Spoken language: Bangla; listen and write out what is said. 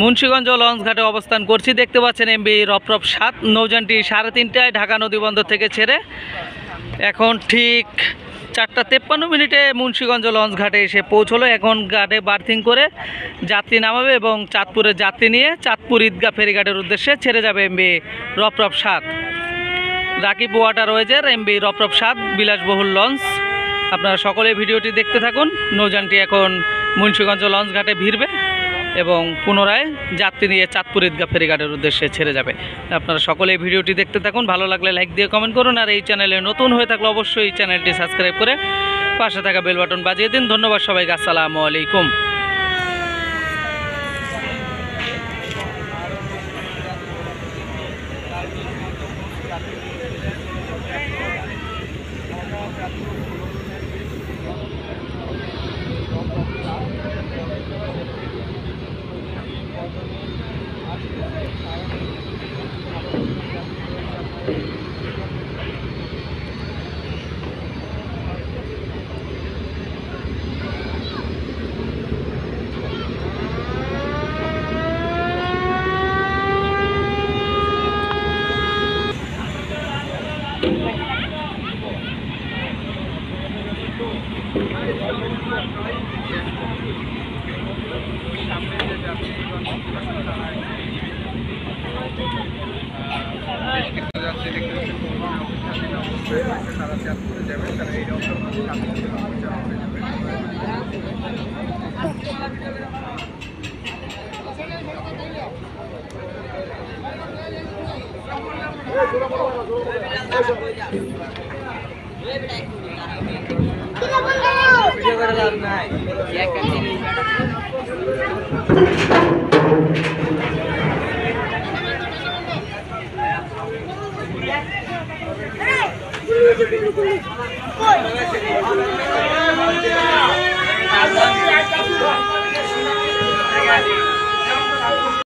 মুন্সিগঞ্জ লঞ্চ ঘাটে অবস্থান করছি। দেখতে পাচ্ছেন এমবি রপরপ 7 নৌযানটি 3:30টায় ঢাকা নদীবন্দর থেকে ছেড়ে এখন ঠিক 4:53 মুন্সিগঞ্জ লঞ্চ ঘাটে এসে পৌঁছলো। এখন ঘাটে বার্থিং করে যাত্রী নামাবে এবং চাঁদপুরের যাত্রী নিয়ে চাঁদপুর ঈদগাহ ফেরিঘাটের উদ্দেশ্যে ছেড়ে যাবে এমবি রপরপ 7। রাকিব ওয়াটারওয়েজের এমবি রপরপ 7 বিলাসবহুল লঞ্চ। আপনারা সকলে ভিডিওটি দেখতে থাকুন। নৌযানটি এখন মুন্সিগঞ্জ লঞ্চ ঘাটে ভিড়বে এবং পুনরায় যাত্রী নিয়ে চাঁদপুর ঈদগাহ ফেরিঘাটের উদ্দেশ্যে ছেড়ে যাবে। আপনারা সকলেই ভিডিওটি দেখতে থাকুন। ভালো লাগলে লাইক দিয়ে কমেন্ট করুন, আর এই চ্যানেলে নতুন হয়ে থাকলে অবশ্যই এই চ্যানেলটি সাবস্ক্রাইব করে পাশে থাকা বেল বাটন বাজিয়ে দিন। ধন্যবাদ সবাইকে। আসসালামু আলাইকুম। Hey!